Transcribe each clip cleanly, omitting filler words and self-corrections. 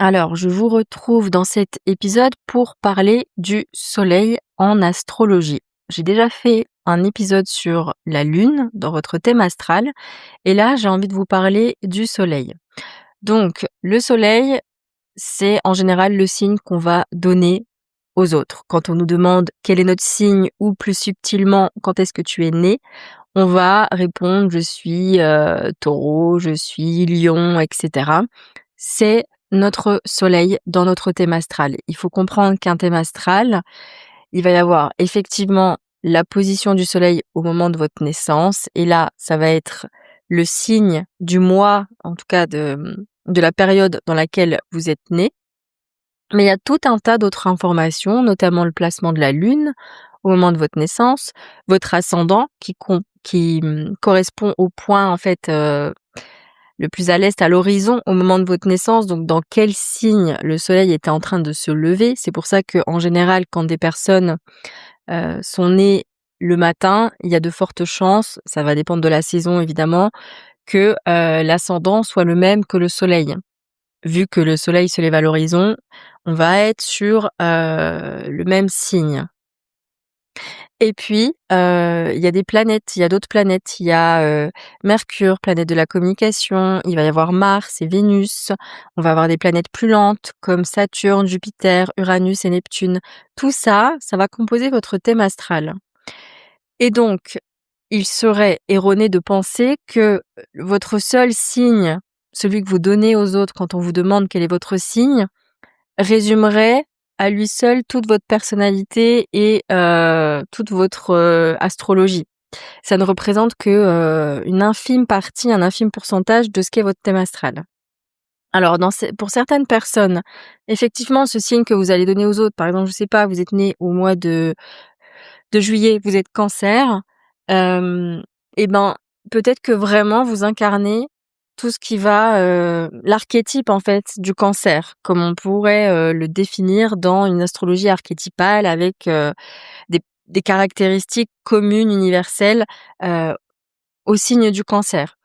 Alors, je vous retrouve dans cet épisode pour parler du soleil en astrologie. J'ai déjà fait un épisode sur la lune dans votre thème astral et là, j'ai envie de vous parler du soleil. Donc, le soleil, c'est en général le signe qu'on va donner aux autres. Quand on nous demande quel est notre signe ou plus subtilement quand est-ce que tu es né, on va répondre je suis taureau, je suis lion, etc. C'est notre soleil dans notre thème astral. Il faut comprendre qu'un thème astral, il va y avoir effectivement la position du soleil au moment de votre naissance. Et là, ça va être le signe du mois, en tout cas de la période dans laquelle vous êtes né. Mais il y a tout un tas d'autres informations, notamment le placement de la lune au moment de votre naissance, votre ascendant qui correspond au point en fait le plus à l'est, à l'horizon, au moment de votre naissance, donc dans quel signe le soleil était en train de se lever. C'est pour ça qu'en général, quand des personnes sont nées le matin, il y a de fortes chances, ça va dépendre de la saison évidemment, que l'ascendant soit le même que le soleil. Vu que le soleil se lève à l'horizon, on va être sur le même signe. Et puis, il y a des planètes, il y a d'autres planètes. Il y a, Mercure, planète de la communication, il va y avoir Mars et Vénus. On va avoir des planètes plus lentes comme Saturne, Jupiter, Uranus et Neptune. Tout ça, ça va composer votre thème astral. Et donc, il serait erroné de penser que votre seul signe, celui que vous donnez aux autres quand on vous demande quel est votre signe, résumerait à lui seul toute votre personnalité et toute votre astrologie. Ça ne représente que une infime partie, un infime pourcentage de ce qu'est votre thème astral. Alors pour certaines personnes, effectivement, ce signe que vous allez donner aux autres, par exemple, je sais pas, vous êtes né au mois de juillet, vous êtes Cancer, et ben, peut-être que vraiment vous incarnez tout ce qui va, l'archétype en fait du Cancer, comme on pourrait, le définir dans une astrologie archétypale avec, des caractéristiques communes, universelles, heu, au signe du Cancer.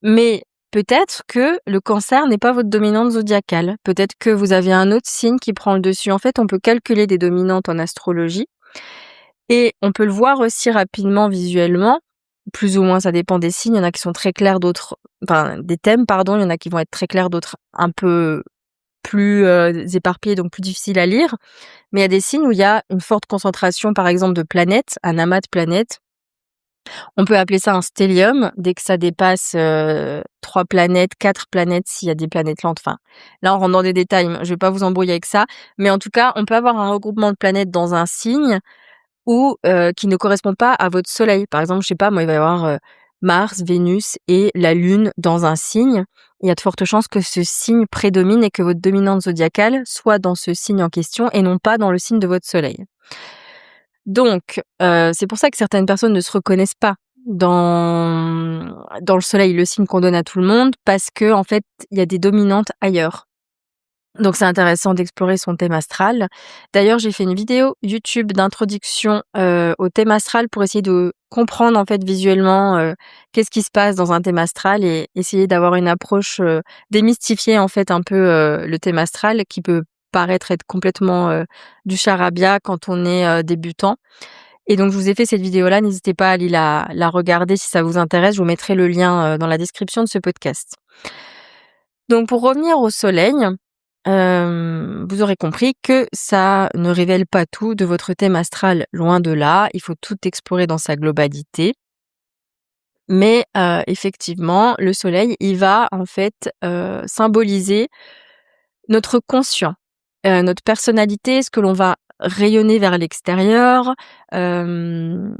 Mais peut-être que le Cancer n'est pas votre dominante zodiacale. Peut-être que vous avez un autre signe qui prend le dessus. En fait, on peut calculer des dominantes en astrologie et on peut le voir aussi rapidement visuellement, plus ou moins, ça dépend des signes. Il y en a qui sont très clairs, d'autres des thèmes pardon, il y en a qui vont être très clairs, d'autres un peu plus, éparpillés, donc plus difficiles à lire. Mais il y a des signes où il y a une forte concentration, par exemple, de planètes, un amas de planètes. On peut appeler ça un stellium, dès que ça dépasse, 3 planètes, 4 planètes s'il y a des planètes lentes. Enfin, là, on rentre dans des détails, je vais pas vous embrouiller avec ça. Mais en tout cas, on peut avoir un regroupement de planètes dans un signe ou qui ne correspond pas à votre soleil. Par exemple, je sais pas moi, il va y avoir, Mars, Vénus et la Lune dans un signe. Il y a de fortes chances que ce signe prédomine et que votre dominante zodiacale soit dans ce signe en question et non pas dans le signe de votre soleil. Donc c'est pour ça que certaines personnes ne se reconnaissent pas dans le soleil, le signe qu'on donne à tout le monde, parce que en fait, il y a des dominantes ailleurs. Donc c'est intéressant d'explorer son thème astral. D'ailleurs, j'ai fait une vidéo YouTube d'introduction, au thème astral pour essayer de comprendre, en fait, visuellement, qu'est-ce qui se passe dans un thème astral et essayer d'avoir une approche, démystifier, en fait, un peu, le thème astral qui peut paraître être complètement, du charabia quand on est, débutant. Et donc je vous ai fait cette vidéo-là, n'hésitez pas à aller la regarder si ça vous intéresse. Je vous mettrai le lien, dans la description de ce podcast. Donc pour revenir au soleil, vous aurez compris que ça ne révèle pas tout de votre thème astral, loin de là. Il faut tout explorer dans sa globalité. Mais effectivement, le soleil, il va en fait, symboliser notre conscient, notre personnalité, ce que l'on va rayonner vers l'extérieur, ce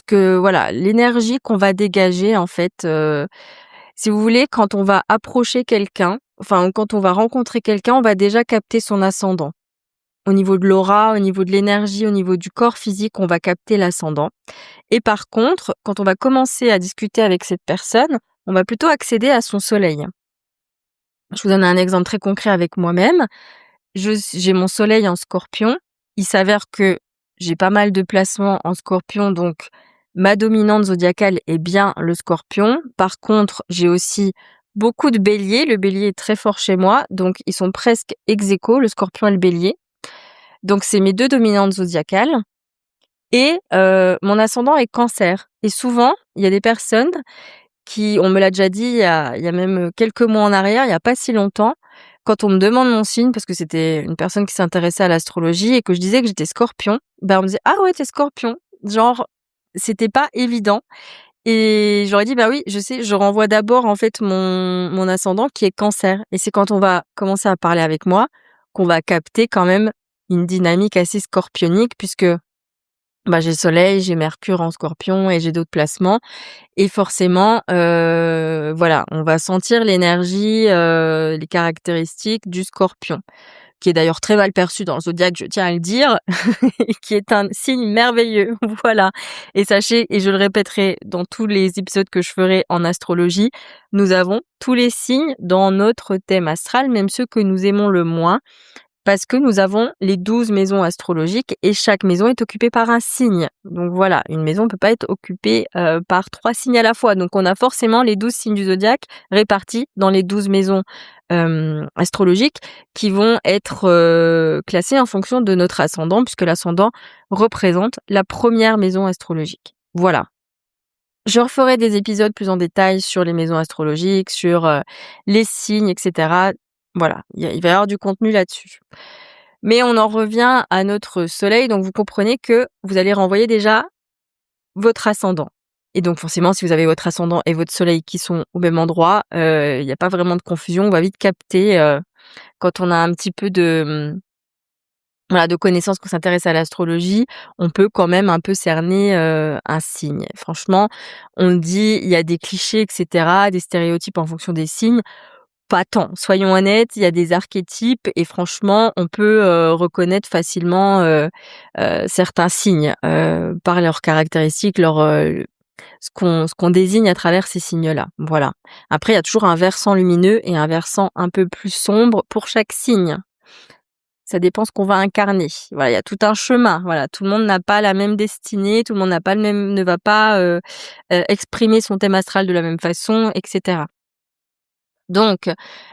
que voilà, l'énergie qu'on va dégager en fait, si vous voulez, quand on va approcher quelqu'un, enfin quand on va rencontrer quelqu'un, on va déjà capter son ascendant. Au niveau de l'aura, au niveau de l'énergie, au niveau du corps physique, on va capter l'ascendant. Et par contre, quand on va commencer à discuter avec cette personne, on va plutôt accéder à son soleil. Je vous donne un exemple très concret avec moi-même. J'ai mon soleil en Scorpion. Il s'avère que j'ai pas mal de placements en Scorpion, donc ma dominante zodiacale est bien le Scorpion. Par contre, j'ai aussi beaucoup de bélier. Le bélier est très fort chez moi, donc ils sont presque ex aequo, le scorpion et le bélier. Donc c'est mes 2 dominantes zodiacales et mon ascendant est cancer. Et souvent, il y a des personnes on me l'a déjà dit il y a même quelques mois en arrière, il y a pas si longtemps, quand on me demande mon signe, parce que c'était une personne qui s'intéressait à l'astrologie et que je disais que j'étais scorpion, on me disait: «Ah ouais, tu scorpion». Genre, c'était pas évident et j'aurais dit: «Bah oui, je sais, je renvoie d'abord en fait mon ascendant qui est cancer» et c'est quand on va commencer à parler avec moi qu'on va capter quand même une dynamique assez scorpionique puisque, j'ai le soleil, j'ai Mercure en scorpion et j'ai d'autres placements et forcément, voilà, on va sentir l'énergie, les caractéristiques du scorpion, qui est d'ailleurs très mal perçu dans le zodiaque, je tiens à le dire, et qui est un signe merveilleux, voilà. Et sachez, et je le répéterai dans tous les épisodes que je ferai en astrologie, nous avons tous les signes dans notre thème astral, même ceux que nous aimons le moins. Parce que nous avons les 12 maisons astrologiques et chaque maison est occupée par un signe. Donc voilà, une maison ne peut pas être occupée par 3 signes à la fois. Donc on a forcément les 12 signes du zodiaque répartis dans les 12 maisons astrologiques qui vont être classées en fonction de notre ascendant, puisque l'ascendant représente la première maison astrologique. Voilà. Je referai des épisodes plus en détail sur les maisons astrologiques, sur les signes, etc. Voilà, il va y avoir du contenu là-dessus. Mais on en revient à notre soleil, donc vous comprenez que vous allez renvoyer déjà votre ascendant. Et donc forcément, si vous avez votre ascendant et votre soleil qui sont au même endroit, il n'y a pas vraiment de confusion, on va vite capter quand on a un petit peu de connaissances, qu'on s'intéresse à l'astrologie, on peut quand même un peu cerner un signe. Franchement, on dit il y a des clichés, etc., des stéréotypes en fonction des signes. Pas tant, soyons honnêtes, il y a des archétypes et franchement, on peut reconnaître facilement certains signes par leurs caractéristiques, ce qu'on désigne à travers ces signes-là. Voilà. Après, il y a toujours un versant lumineux et un versant un peu plus sombre pour chaque signe. Ça dépend ce qu'on va incarner. Voilà, il y a tout un chemin. Voilà, tout le monde n'a pas la même destinée, tout le monde n'a pas ne va pas exprimer son thème astral de la même façon, etc. Donc,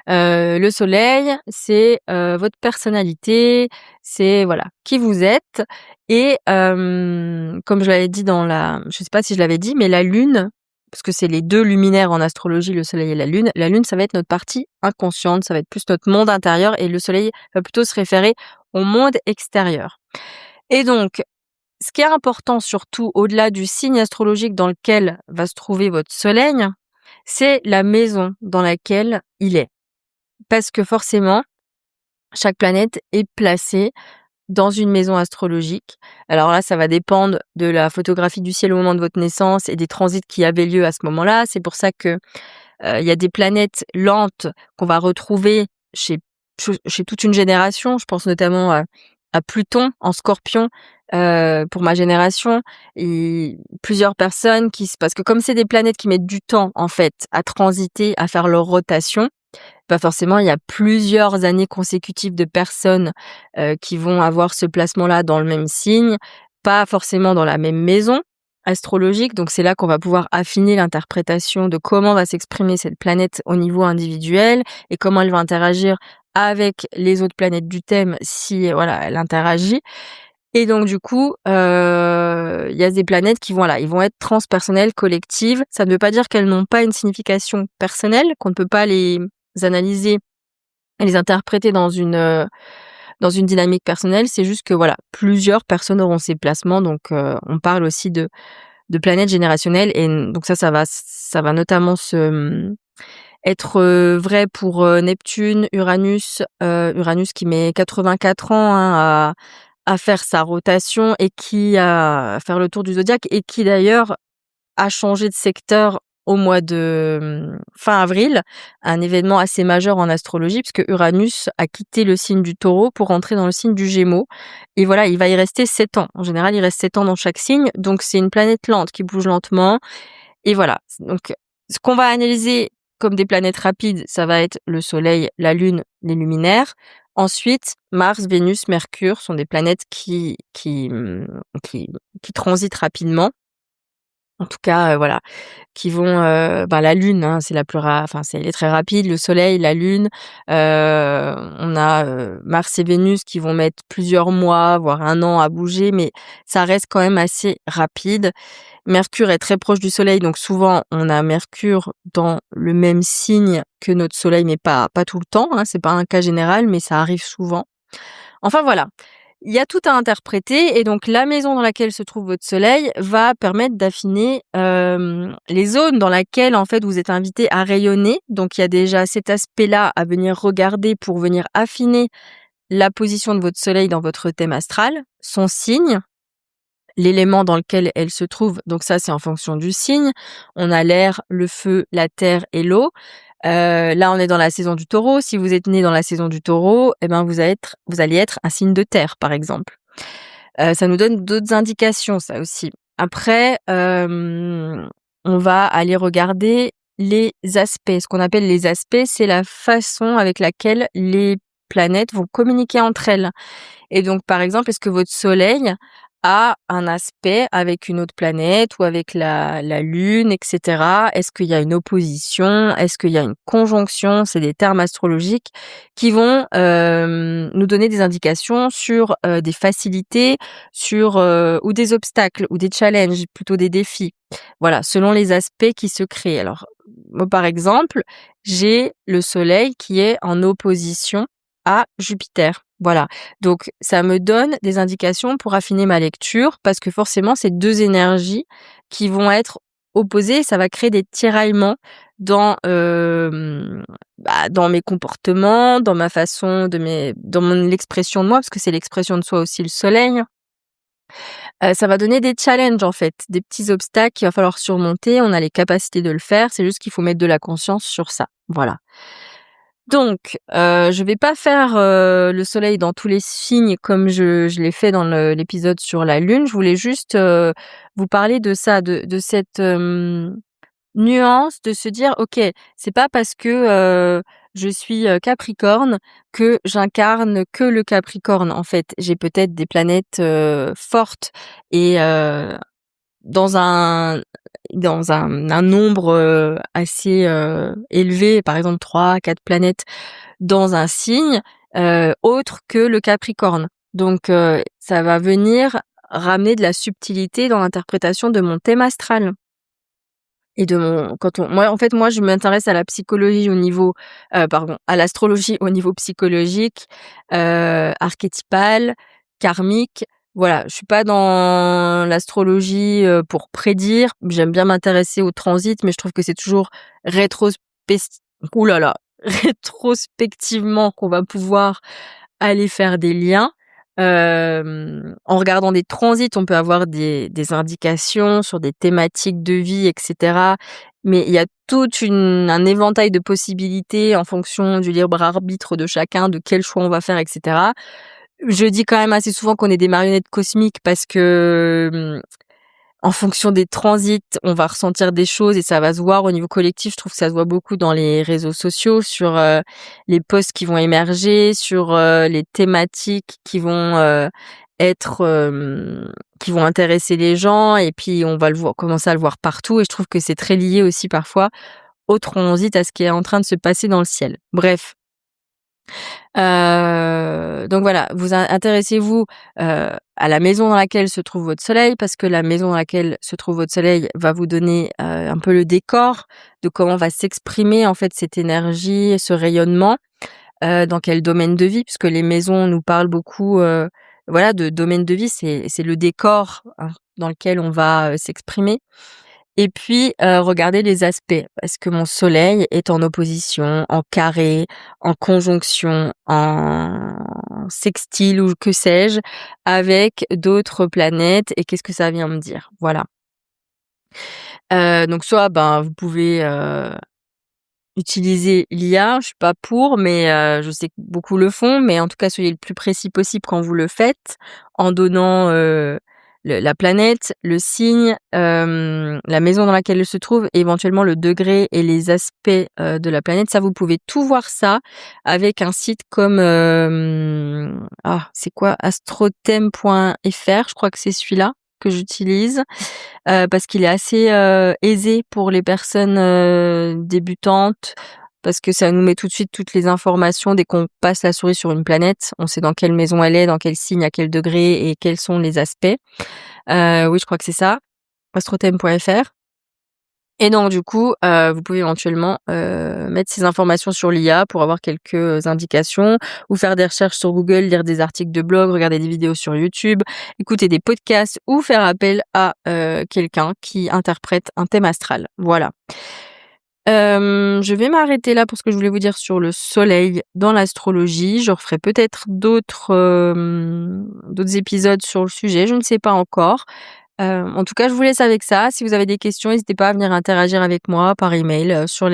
le soleil, c'est votre personnalité, c'est voilà, qui vous êtes et comme je l'avais dit je sais pas si je l'avais dit, mais la lune, parce que c'est les 2 luminaires en astrologie, le soleil et la lune. La lune, ça va être notre partie inconsciente, ça va être plus notre monde intérieur et le soleil va plutôt se référer au monde extérieur. Et donc, ce qui est important surtout au-delà du signe astrologique dans lequel va se trouver votre soleil, c'est la maison dans laquelle il est. Parce que forcément, chaque planète est placée dans une maison astrologique. Alors là, ça va dépendre de la photographie du ciel au moment de votre naissance et des transits qui avaient lieu à ce moment-là. C'est pour ça que il y a des planètes lentes qu'on va retrouver chez toute une génération. Je pense notamment à Pluton en Scorpion pour ma génération et plusieurs personnes parce que comme c'est des planètes qui mettent du temps en fait à transiter, à faire leur rotation, pas forcément il y a plusieurs années consécutives de personnes qui vont avoir ce placement-là dans le même signe, pas forcément dans la même maison astrologique. Donc c'est là qu'on va pouvoir affiner l'interprétation de comment va s'exprimer cette planète au niveau individuel et comment elle va interagir avec les autres planètes du thème si voilà elle interagit. Et donc du coup, il y a des planètes qui ils vont être transpersonnelles, collectives. Ça ne veut pas dire qu'elles n'ont pas une signification personnelle, qu'on ne peut pas les analyser et les interpréter dans une dynamique personnelle. C'est juste que voilà, plusieurs personnes auront ces placements. Donc on parle aussi de planètes générationnelles et donc ça va notamment être vrai pour Neptune, Uranus qui met 84 ans à faire sa rotation et à faire le tour du zodiaque et qui d'ailleurs a changé de secteur au mois de fin avril, un événement assez majeur en astrologie puisque Uranus a quitté le signe du Taureau pour entrer dans le signe du Gémeaux et voilà, il va y rester 7 ans. En général, il reste 7 ans dans chaque signe, donc c'est une planète lente qui bouge lentement et voilà. Donc ce qu'on va analyser comme des planètes rapides, ça va être le Soleil, la Lune, les luminaires. Ensuite, Mars, Vénus, Mercure sont des planètes qui transitent rapidement. En tout cas, voilà, qui vont, la lune, hein, c'est la plus ra enfin, c'est elle est très rapide, le soleil, la lune, on a, Mars et Vénus qui vont mettre plusieurs mois, voire 1 an à bouger, mais ça reste quand même assez rapide. Mercure est très proche du soleil, donc souvent on a Mercure dans le même signe que notre soleil, mais pas tout le temps, hein, c'est pas un cas général, mais ça arrive souvent. Enfin voilà, il y a tout à interpréter et donc la maison dans laquelle se trouve votre soleil va permettre d'affiner, les zones dans laquelle, en fait, vous êtes invité à rayonner. Donc il y a déjà cet aspect-là à venir regarder pour venir affiner la position de votre soleil dans votre thème astral, son signe, l'élément dans lequel elle se trouve. Donc ça, c'est en fonction du signe. On a l'air, le feu, la terre et l'eau. Là, on est dans la saison du Taureau. Si vous êtes né dans la saison du Taureau, eh ben, vous allez être un signe de terre, par exemple. Ça nous donne d'autres indications, ça aussi. Après, on va aller regarder les aspects. Ce qu'on appelle les aspects, c'est la façon avec laquelle les planètes vont communiquer entre elles. Et donc, par exemple, est-ce que votre soleil a un aspect avec une autre planète ou avec la Lune, et cetera? Est-ce qu'il y a une opposition? Est-ce qu'il y a une conjonction? C'est des termes astrologiques qui vont, nous donner des indications sur, des facilités, sur, ou des obstacles ou des challenges, plutôt des défis. Voilà, selon les aspects qui se créent. Alors, moi, par exemple, j'ai le soleil qui est en opposition à Jupiter. Voilà. Donc ça me donne des indications pour affiner ma lecture parce que forcément, c'est 2 énergies qui vont être opposées. Ça va créer des tiraillements dans, dans mes comportements, dans ma façon dans l'expression de moi, parce que c'est l'expression de soi aussi le soleil. Ça va donner des challenges en fait, des petits obstacles qu'il va falloir surmonter. On a les capacités de le faire, c'est juste qu'il faut mettre de la conscience sur ça. Voilà. Donc, je vais pas faire, le soleil dans tous les signes comme je l'ai fait dans l'épisode sur la lune. Je voulais juste, vous parler de ça, de cette, nuance de se dire: «OK, c'est pas parce que, je suis, Capricorne que j'incarne que le Capricorne, en fait. J'ai peut-être des planètes, fortes et dans un un nombre, assez, élevé, par exemple 3, 4 planètes dans un signe, autre que le Capricorne. Donc ça va venir ramener de la subtilité dans l'interprétation de mon thème astral et de mon moi je m'intéresse à la psychologie au niveau, à l'astrologie au niveau psychologique, archétypal, karmique. Voilà, je suis pas dans l'astrologie, pour prédire. J'aime bien m'intéresser au transit, mais je trouve que c'est toujours rétrospec ouh là là, rétrospectivement qu'on va pouvoir aller faire des liens. En regardant des transits, on peut avoir des indications sur des thématiques de vie, et cetera. Mais il y a un éventail de possibilités en fonction du libre arbitre de chacun, de quel choix on va faire, et cetera. Je dis quand même assez souvent qu'on est des marionnettes cosmiques parce que, en fonction des transits, on va ressentir des choses et ça va se voir au niveau collectif. Je trouve que ça se voit beaucoup dans les réseaux sociaux, sur, les posts qui vont émerger, sur, les thématiques qui vont, être, qui vont intéresser les gens et puis on va commencer à le voir partout et je trouve que c'est très lié aussi parfois au transit, à ce qui est en train de se passer dans le ciel. Bref. Donc voilà, intéressez-vous, à la maison dans laquelle se trouve votre soleil, parce que la maison dans laquelle se trouve votre soleil va vous donner, un peu le décor de comment va s'exprimer, en fait, cette énergie, ce rayonnement, dans quel domaine de vie, puisque les maisons nous parlent beaucoup, voilà, de domaine de vie, c'est le décor, hein, dans lequel on va, s'exprimer. Et puis, regarder les aspects. Est-ce que mon soleil est en opposition, en carré, en conjonction, en sextile ou que sais-je, avec d'autres planètes et qu'est-ce que ça vient me dire? Voilà. Donc soit, vous pouvez, utiliser l'IA, je suis pas pour, mais je sais que beaucoup le font, mais en tout cas, soyez le plus précis possible quand vous le faites, en donnant, la planète, le signe, la maison dans laquelle elle se trouve et éventuellement le degré et les aspects, de la planète. Ça, vous pouvez tout voir ça avec un site comme, c'est quoi? Astrothème.fr, je crois que c'est celui-là. que j'utilise, parce qu'il est assez, aisé pour les personnes, débutantes, parce que ça nous met tout de suite toutes les informations dès qu'on passe la souris sur une planète. On sait dans quelle maison elle est, dans quel signe, à quel degré et quels sont les aspects. Oui, je crois que c'est ça, astrothème.fr. Et donc du coup, vous pouvez éventuellement, mettre ces informations sur l'IA pour avoir quelques indications ou faire des recherches sur Google, lire des articles de blog, regarder des vidéos sur YouTube, écouter des podcasts ou faire appel à, quelqu'un qui interprète un thème astral. Voilà. Je vais m'arrêter là pour ce que je voulais vous dire sur le soleil dans l'astrologie. Je referai peut-être d'autres épisodes sur le sujet, je ne sais pas encore. En tout cas, je vous laisse avec ça. Si vous avez des questions, n'hésitez pas à venir interagir avec moi par email, sur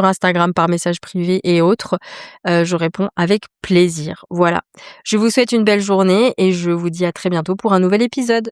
Instagram, par message privé et autres. Je réponds avec plaisir. Voilà. Je vous souhaite une belle journée et je vous dis à très bientôt pour un nouvel épisode.